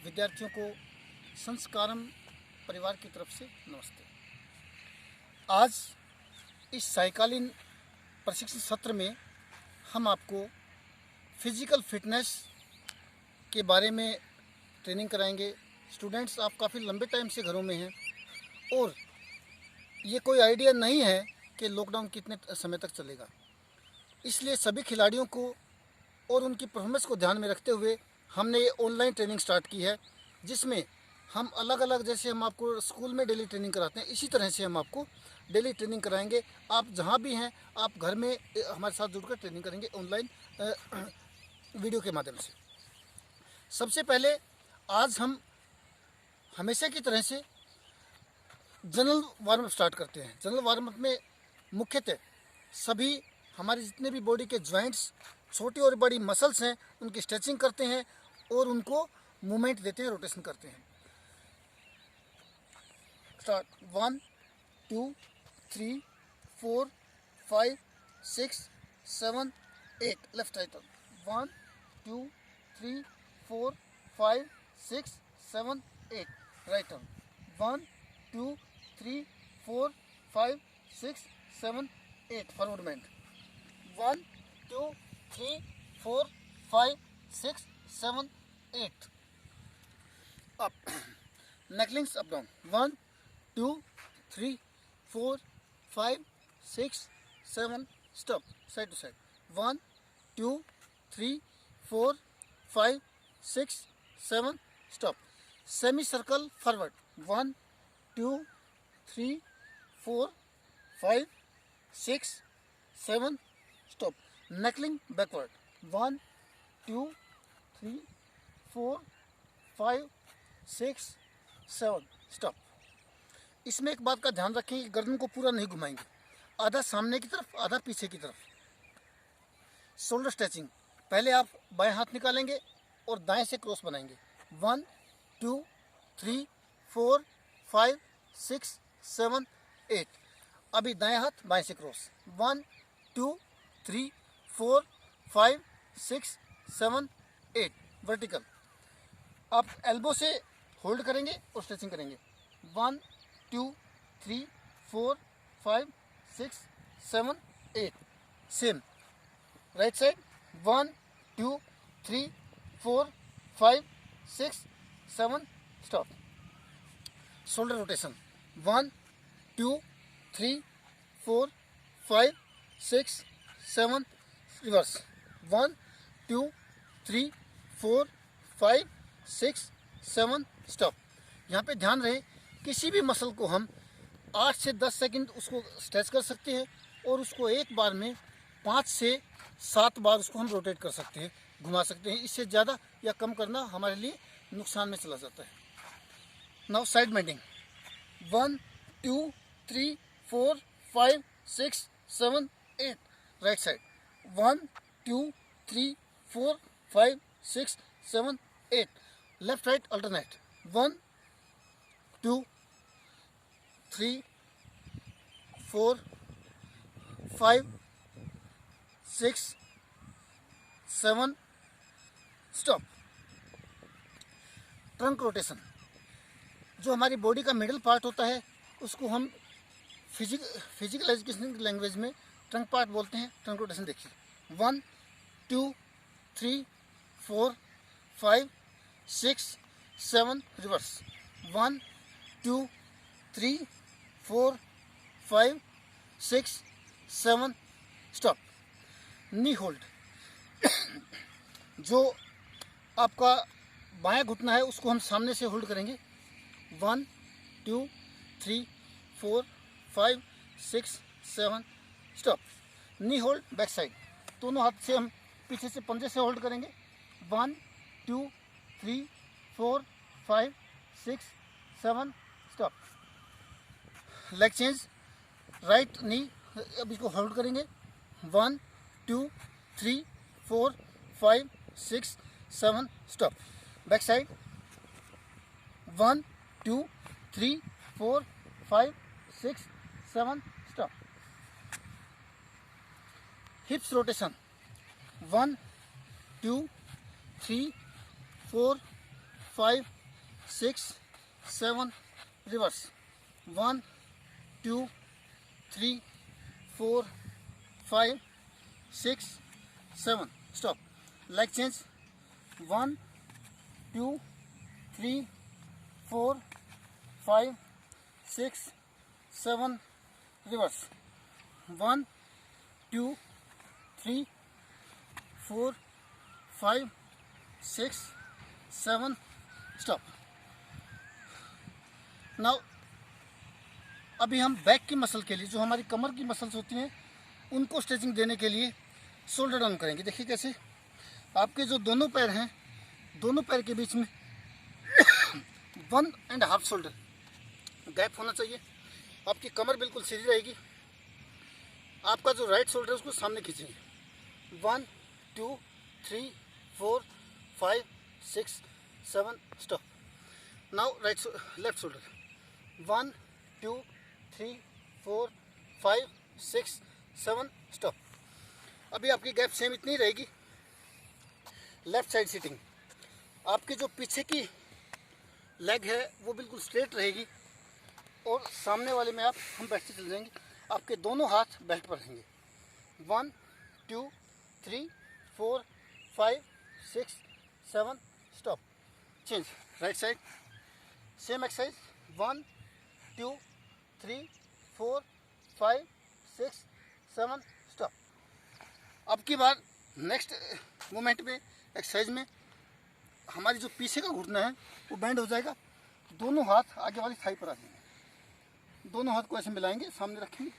विद्यार्थियों को संस्कारम परिवार की तरफ से नमस्ते। आज इस सायकालीन प्रशिक्षण सत्र में हम आपको फिजिकल फिटनेस के बारे में ट्रेनिंग कराएंगे। स्टूडेंट्स, आप काफ़ी लंबे टाइम से घरों में हैं और ये कोई आइडिया नहीं है कि लॉकडाउन कितने समय तक चलेगा। इसलिए सभी खिलाड़ियों को और उनकी परफॉर्मेंस को ध्यान में रखते हुए हमने ये ऑनलाइन ट्रेनिंग स्टार्ट की है, जिसमें हम अलग अलग, जैसे हम आपको स्कूल में डेली ट्रेनिंग कराते हैं, इसी तरह से हम आपको डेली ट्रेनिंग कराएंगे। आप जहां भी हैं, आप घर में हमारे साथ जुड़कर ट्रेनिंग करेंगे ऑनलाइन वीडियो के माध्यम से। सबसे पहले आज हम हमेशा की तरह से जनरल वार्म अप स्टार्ट करते हैं। जनरल वार्म अप में मुख्यतः सभी हमारे जितने भी बॉडी के जॉइंट्स, छोटी और बड़ी मसल्स हैं, उनकी स्ट्रेचिंग करते हैं और उनको मूवमेंट देते हैं, रोटेशन करते हैं। Start 1 2 3 4 5 6 7 8 left right 1 2 3 4 5 6 7 8 right 1 2 3 4 5 6 7 8 forward bend 1 2 3 4 5 6 7 8 up नेकलिंग्स up down 1 2 3 4 5 6 7 stop side to side 1 2 3 4 5 6 7 stop semicircle forward 1 2 3 4 5 6 7 stop knuckling backward 1 2 3 4 5 6 7 stop। इसमें एक बात का ध्यान रखें कि गर्दन को पूरा नहीं घुमाएंगे, आधा सामने की तरफ, आधा पीछे की तरफ। शोल्डर स्ट्रेचिंग, पहले आप बाएं हाथ निकालेंगे और दाएं से क्रॉस बनाएंगे 1 2 3 4 5 6 7 8। अभी दाएं हाथ बाएं से क्रॉस 1 2 3 4 5 6 7 8 वर्टिकल। आप एल्बो से होल्ड करेंगे और स्ट्रेचिंग करेंगे 1 2 3 4 5 6 7 8। Same right side 1 2 3 4 5 6 7 stop. Shoulder rotation 1 2 3 4 5 6 7 reverse 1 2 3 4 5 6 7 stop. यहाँ पे ध्यान रहे, किसी भी मसल को हम 8 से 10 सेकंड उसको स्ट्रेच कर सकते हैं और उसको एक बार में 5 से 7 बार उसको हम रोटेट कर सकते हैं, घुमा सकते हैं। इससे ज़्यादा या कम करना हमारे लिए नुकसान में चला जाता है। Now side bending 1 2 3 4 5 6 7 8 right side 1 2 3 4 5 6 7 8 left right alternate 1 2 3 4 5 6 7 stop. Trunk rotation, जो हमारी बॉडी का मिडिल पार्ट होता है उसको हम फिजिकल एजुकेशन की लैंग्वेज में ट्रंक पार्ट बोलते हैं। ट्रंक रोटेशन देखिए 1 2 3 4 5 6 7 रिवर्स 1 2 3 4 5 6 7 स्टॉप। नी होल्ड, जो आपका बायां घुटना है उसको हम सामने से होल्ड करेंगे 1 2 3 4 5 6 7 स्टॉप। नी होल्ड बैक साइड, दोनों हाथ से हम पीछे से पंजे से होल्ड करेंगे 1 2 3 4 5 6 7 stop. Leg change, right knee, अब इसको होल्ड करेंगे 1 2 3 4 5 6 7 stop. Back side 1 2 3 4 5 6 7 stop. हिप्स rotation 1 2 3 4 5 6 7 reverse 1 2 3 4 5 6 7 stop leg change 1 2 3 4 5 6 7 reverse 1 2 3 4 5 6 7 stop. Now अभी हम बैक की मसल के लिए, जो हमारी कमर की मसल्स होती हैं, उनको स्ट्रेचिंग देने के लिए शोल्डर डाउन करेंगे। देखिए कैसे आपके जो दोनों पैर हैं, दोनों पैर के बीच में 1.5 शोल्डर गैप होना चाहिए। आपकी कमर बिल्कुल सीधी रहेगी। आपका जो राइट शोल्डर है उसको सामने खींचेंगे। 1 2 3 4 5 6 7 stop. Now left shoulder 1 2 3 4 5 6 7 stop. अभी आपकी गैप सेम इतनी रहेगी। लेफ्ट साइड सिटिंग, आपकी जो पीछे की लेग है वो बिल्कुल स्ट्रेट रहेगी और सामने वाले में हम बैठते चले जाएंगे। आपके दोनों हाथ बेल्ट पर रहेंगे। 1 2 3 4 5 6 7 stop. Change right side, same exercise 1 2 3 4 5 6 7 stop. अब की बार नेक्स्ट मोमेंट में एक्सरसाइज में हमारी जो पीछे का घुटना है वो बैंड हो जाएगा। दोनों हाथ आगे वाली थाई पर आ जाएंगे। दोनों हाथ को ऐसे मिलाएंगे, सामने रखेंगे।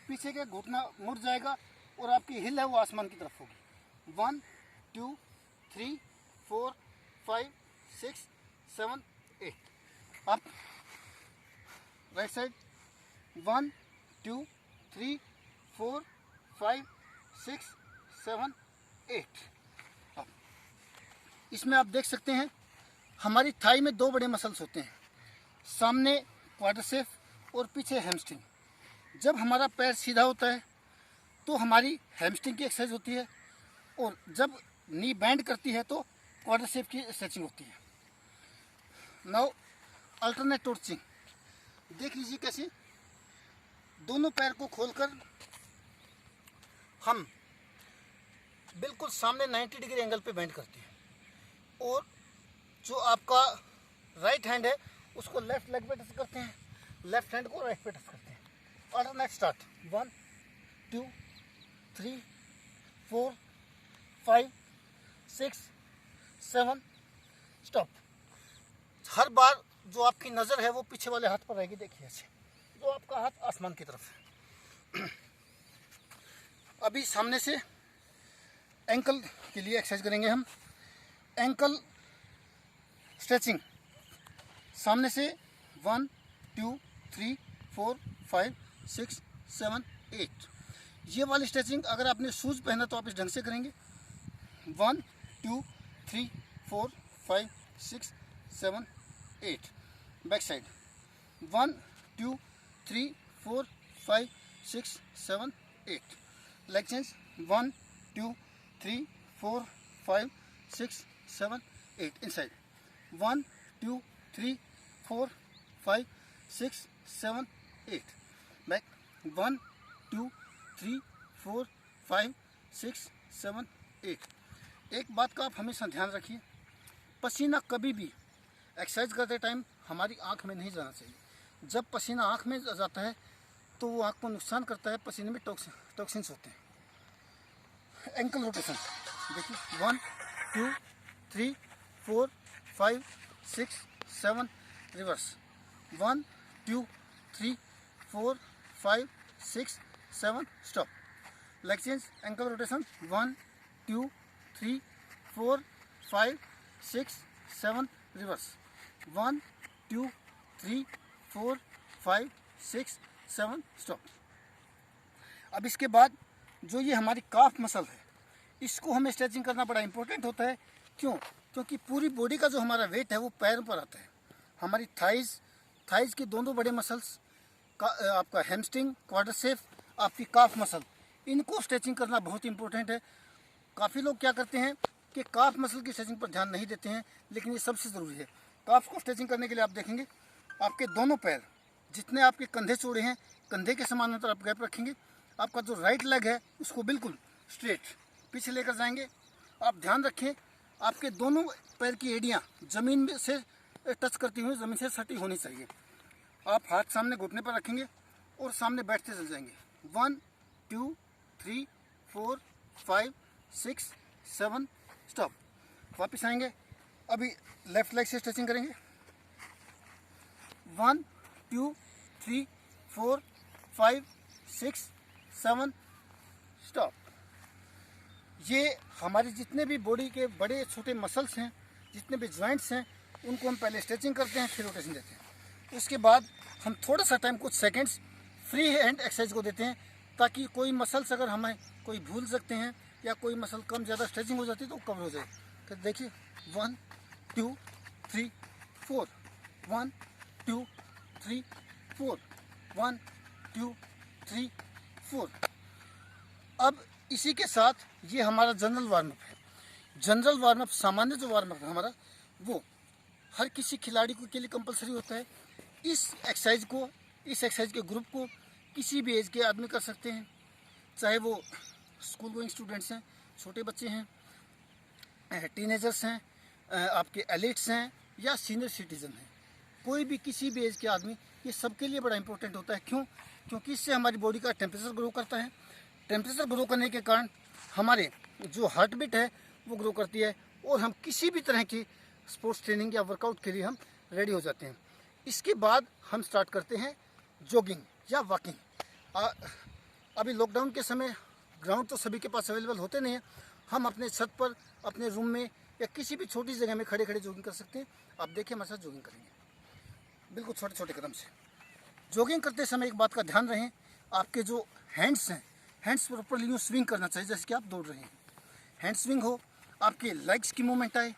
पीछे का घुटना मुड़ जाएगा और आपकी हिल है वो आसमान की तरफ होगी। 1 2 3 4 5 6 7 8। अब राइट साइड 1 2 3 4 5 6 7 8। अब इसमें आप देख सकते हैं हमारी थाई में दो बड़े मसल्स होते हैं, सामने क्वाड्रिसेप और पीछे हैमस्ट्रिंग। जब हमारा पैर सीधा होता है तो हमारी हैमस्ट्रिंग की एक्सरसाइज होती है और जब नी बैंड करती है तो क्वाड्रिसेप की स्ट्रेचिंग होती है। नाउ अल्टरनेट टॉर्चिंग, देख लीजिए कैसे दोनों पैर को खोलकर हम बिल्कुल सामने 90 डिग्री एंगल पे बेंड करते हैं और जो आपका राइट हैंड है उसको लेफ्ट लेग पे टच करते हैं, लेफ्ट हैंड को राइट पे टच करते हैं। Alternate start 1 2 3 4 5 6 7 stop. हर बार जो आपकी नज़र है वो पीछे वाले हाथ पर रहेगी। देखिए ऐसे जो आपका हाथ आसमान की तरफ है। अभी सामने से एंकल के लिए एक्सरसाइज करेंगे हम। एंकल स्ट्रेचिंग, सामने से 1 2 3 4 5 6 7 8। ये वाली स्ट्रेचिंग अगर आपने शूज़ पहना तो आप इस ढंग से करेंगे। 1 2 3 4 5 6 7 8। Back side 1 2 3 4 5 6 7 8। Leg change 1 2 3 4 5 6 7 8। Inside 1 2 3 4 5 6 7 8। Back 1 2 3 4 5 6 7 8। एक बात का आप हमेशा ध्यान रखिए, पसीना कभी भी एक्सरसाइज करते टाइम हमारी आंख में नहीं जाना चाहिए। जब पसीना आंख में जाता है तो वो आंख को नुकसान करता है। पसीने में टॉक्सिन्स होते हैं। एंकल रोटेशन देखिए 1 2 3 4 5 6 7 reverse 1 2 3 4 5 6 7 stop. Leg change ankle rotation 1 2 3 4 5 6 7 reverse 1 2 3 4 5 6 7 stop. अब इसके बाद जो ये हमारी काफ मसल है इसको हमें स्ट्रेचिंग करना बड़ा इंपॉर्टेंट होता है। क्यों? क्योंकि पूरी बॉडी का जो हमारा वेट है वो पैरों पर आता है। हमारी थाइज के दोनों बड़े मसल्स का, आपका हैमस्ट्रिंग, क्वाड्रिसेप, आपकी काफ मसल, इनको स्ट्रेचिंग करना बहुत इंपॉर्टेंट है। काफ़ी लोग क्या करते हैं कि काफ मसल की स्ट्रेचिंग पर ध्यान नहीं देते हैं, लेकिन ये सबसे ज़रूरी है। काफ को स्ट्रेचिंग करने के लिए आप देखेंगे आपके दोनों पैर जितने आपके कंधे चौड़े हैं, कंधे के समानांतर आप गैप रखेंगे। आपका जो राइट लेग है उसको बिल्कुल स्ट्रेट पीछे लेकर जाएंगे। आप ध्यान रखें आपके दोनों पैर की एड़ियाँ ज़मीन से टच करती हुई, ज़मीन से सटी होनी चाहिए। आप हाथ सामने घुटने पर रखेंगे और सामने बैठते चल जाएंगे। 1 2 3 4 5 6 7 स्टॉप। वापस आएंगे। अभी लेफ्ट लेग से स्ट्रेचिंग करेंगे। 1 2 3 4 5 6 7 स्टॉप। ये हमारे जितने भी बॉडी के बड़े छोटे मसल्स हैं, जितने भी जॉइंट्स हैं, उनको हम पहले स्ट्रेचिंग करते हैं, फिर रोटेशन देते हैं। उसके बाद हम थोड़ा सा टाइम, कुछ सेकंड्स फ्री हैंड एक्सरसाइज को देते हैं, ताकि कोई मसल्स अगर हमें कोई भूल सकते हैं या कोई मसल कम ज़्यादा स्ट्रेचिंग हो जाती है तो कवर हो जाए। तो देखिए 1 2 3 4 1 2 3 4 1 2 3 4। अब इसी के साथ ये हमारा जनरल वार्म अप है। जनरल वार्म अप, सामान्य जो वार्म अप है हमारा, वो हर किसी खिलाड़ी के लिए कंपलसरी होता है। इस एक्सरसाइज के ग्रुप को किसी भी एज के आदमी कर सकते हैं, चाहे वो स्कूल गोइंग स्टूडेंट्स हैं, छोटे बच्चे हैं, टीनेजर्स हैं, आपके एलिट्स हैं या सीनियर सिटीजन हैं। कोई भी किसी भी एज के आदमी, ये सबके लिए बड़ा इंपॉर्टेंट होता है। क्यों? क्योंकि इससे हमारी बॉडी का टेम्परेचर ग्रो करता है। टेम्परेचर ग्रो करने के कारण हमारे जो हार्ट बीट है वो ग्रो करती है और हम किसी भी तरह की स्पोर्ट्स ट्रेनिंग या वर्कआउट के लिए हम रेडी हो जाते हैं। इसके बाद हम स्टार्ट करते हैं जॉगिंग या वॉकिंग। अभी लॉकडाउन के समय ग्राउंड तो सभी के पास अवेलेबल होते नहीं हैं। हम अपने छत पर, अपने रूम में या किसी भी छोटी जगह में खड़े खड़े जॉगिंग कर सकते हैं। आप देखिए हमारे साथ जॉगिंग करेंगे, बिल्कुल छोटे छोटे कदम से। जॉगिंग करते समय एक बात का ध्यान रहे, आपके जो हैंड्स हैं, हैंड्स प्रॉपरली यूँ स्विंग करना चाहिए जैसे कि आप दौड़ रहे हैं। हैंड स्विंग हो, आपके लेग्स की मूवमेंट आए।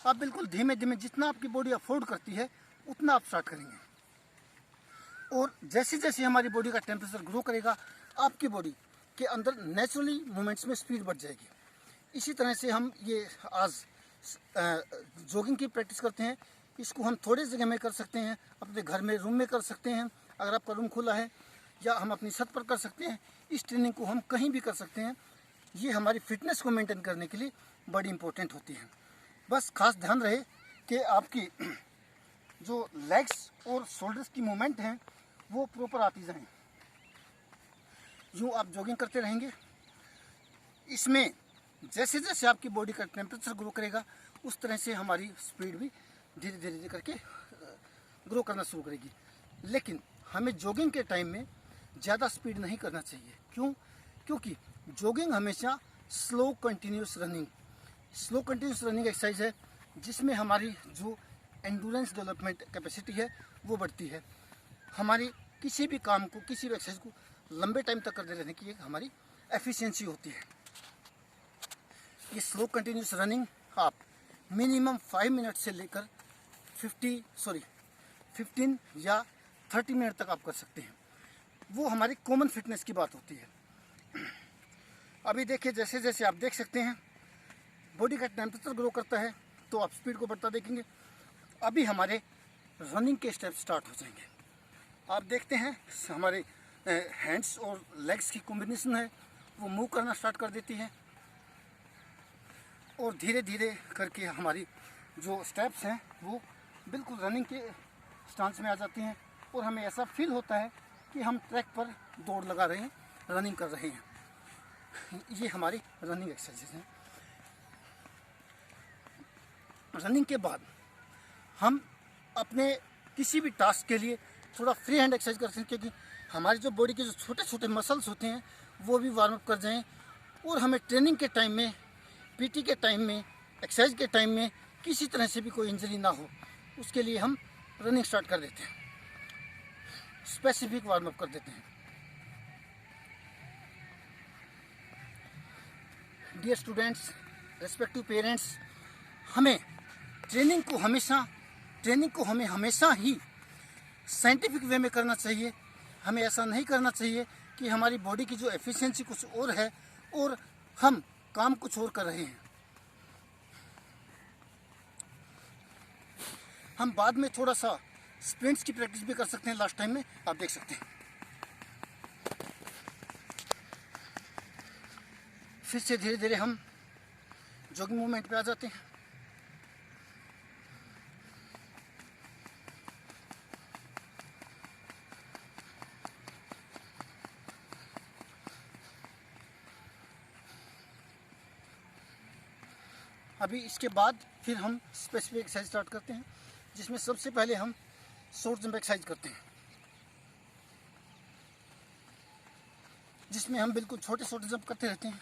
आप बिल्कुल धीमे धीमे, जितना आपकी बॉडी अफोर्ड करती है उतना आप स्टार्ट करेंगे। और जैसे जैसे हमारी बॉडी का टेम्परेचर ग्रो करेगा, आपकी बॉडी के अंदर नेचुरली मूवमेंट्स में स्पीड बढ़ जाएगी। इसी तरह से हम ये आज जॉगिंग की प्रैक्टिस करते हैं। इसको हम थोड़े जगह में कर सकते हैं, अपने घर में, रूम में कर सकते हैं अगर आपका रूम खुला है, या हम अपनी छत पर कर सकते हैं। इस ट्रेनिंग को हम कहीं भी कर सकते हैं। ये हमारी फिटनेस को मेंटेन करने के लिए बड़ी इंपॉर्टेंट होती है। बस खास ध्यान रहे कि आपकी जो लेग्स और शोल्डर्स की मूवमेंट हैं वो प्रॉपर आती जाएं। यूँ आप जॉगिंग करते रहेंगे। इसमें जैसे जैसे आपकी बॉडी का टेम्परेचर ग्रो करेगा, उस तरह से हमारी स्पीड भी धीरे धीरे करके ग्रो करना शुरू करेगी। लेकिन हमें जॉगिंग के टाइम में ज़्यादा स्पीड नहीं करना चाहिए। क्यों? क्योंकि जॉगिंग हमेशा स्लो कंटिन्यूस रनिंग एक्सरसाइज है, जिसमें हमारी जो एंडुरेंस डेवलपमेंट कैपेसिटी है वो बढ़ती है। हमारी किसी भी काम को, किसी भी एक्सरसाइज को लंबे टाइम तक करते रहने की एक हमारी एफिशिएंसी होती है। ये स्लो कंटिन्यूस रनिंग आप मिनिमम 5 मिनट से लेकर 15 या 30 मिनट तक आप कर सकते हैं। वो हमारी कॉमन फिटनेस की बात होती है। अभी देखिए, जैसे जैसे आप देख सकते हैं बॉडी का टेम्परेचर ग्रो करता है तो आप स्पीड को बढ़ता देखेंगे। अभी हमारे रनिंग के स्टेप स्टार्ट हो जाएंगे। आप देखते हैं हमारे हैंड्स और लेग्स की कॉम्बिनेशन है वो मूव करना स्टार्ट कर देती है, और धीरे धीरे करके हमारी जो स्टेप्स हैं वो बिल्कुल रनिंग के स्टांस में आ जाती हैं, और हमें ऐसा फील होता है कि हम ट्रैक पर दौड़ लगा रहे हैं, रनिंग कर रहे हैं। ये हमारी रनिंग एक्सरसाइज है। रनिंग के बाद हम अपने किसी भी टास्क के लिए थोड़ा फ्री हैंड एक्सरसाइज कर सकते हैं, क्योंकि हमारी जो बॉडी के जो छोटे छोटे मसल्स होते हैं वो भी वार्म अप कर जाएं, और हमें ट्रेनिंग के टाइम में, पीटी के टाइम में, एक्सरसाइज के टाइम में किसी तरह से भी कोई इंजरी ना हो, उसके लिए हम रनिंग स्टार्ट कर देते हैं, स्पेसिफिक वार्म अप कर देते हैं। डियर स्टूडेंट्स, रेस्पेक्टिव पेरेंट्स, हमें ट्रेनिंग को हमें हमेशा ही साइंटिफिक वे में करना चाहिए। हमें ऐसा नहीं करना चाहिए कि हमारी बॉडी की जो एफिशिएंसी कुछ और है और हम काम कुछ और कर रहे हैं। हम बाद में थोड़ा सा स्प्रिंट्स की प्रैक्टिस भी कर सकते हैं। लास्ट टाइम में आप देख सकते हैं। फिर से धीरे धीरे हम जॉगिंग मूवमेंट पे आ जाते हैं। अभी इसके बाद फिर हम स्पेसिफिक एक्सरसाइज स्टार्ट करते हैं, जिसमें सबसे पहले हम शॉर्ट जंप एक्सरसाइज करते हैं, जिसमें हम बिल्कुल छोटे छोटे जंप करते रहते हैं।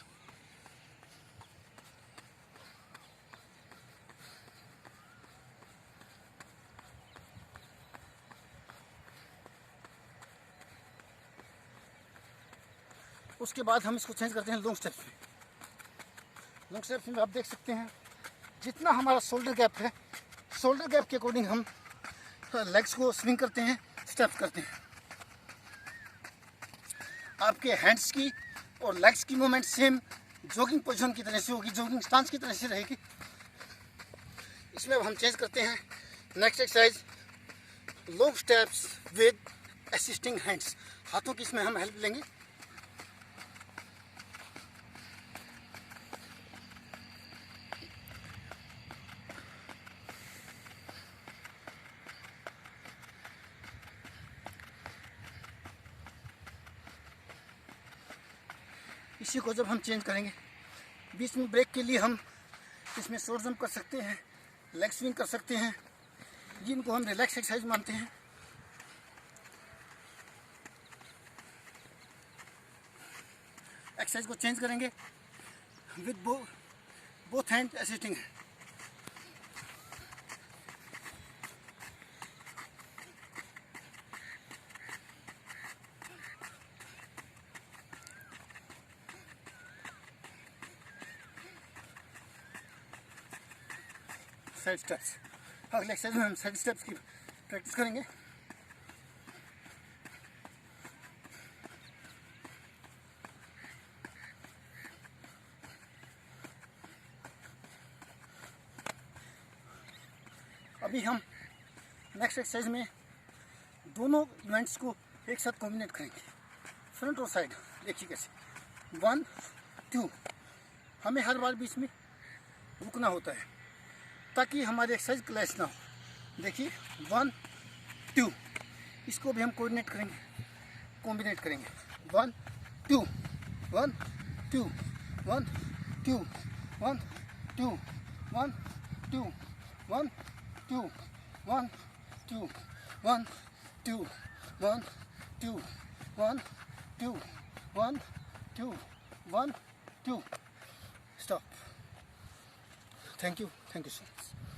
उसके बाद हम इसको चेंज करते हैं लॉन्ग स्टेप्स में। लॉन्ग स्टेप्स में आप देख सकते हैं जितना हमारा शोल्डर गैप है, शोल्डर गैप के अकॉर्डिंग हम लेग्स को स्विंग करते हैं, स्टेप्स करते हैं। आपके हैंड्स की और लेग्स की मूवमेंट सेम जॉगिंग पोजीशन की तरह से होगी, जॉगिंग स्टांस की तरह से रहेगी। इसमें अब हम चेंज करते हैं next exercise long steps with assisting hands. हाथों की इसमें हम हेल्प लेंगे। इसी को जब हम चेंज करेंगे, बीच में ब्रेक के लिए हम इसमें शॉर्ट जंप कर सकते हैं, लेग स्विंग कर सकते हैं, जिनको हम रिलैक्स एक्सरसाइज मानते हैं। एक्सरसाइज को चेंज करेंगे with both hand assisting. Side steps, अगले एक्सरसाइज में हम साइड स्टेप्स की प्रैक्टिस करेंगे। अभी हम नेक्स्ट एक्सरसाइज में दोनों इवेंट्स को एक साथ कॉम्बिनेट करेंगे, फ्रंट और साइड। देखिए कैसे 1 2, हमें हर बार बीच में रुकना होता है ताकि हमारी एक्सरसाइज क्लैश ना हो। देखिए 1 2, इसको भी हम कोऑर्डिनेट करेंगे, कॉम्बिनेट करेंगे। 1 2 1 2 1 2 1 2 1 2 1 2 1 2 1 2 1 2 1 2 1 2 1 2। Stop. Thank you so much.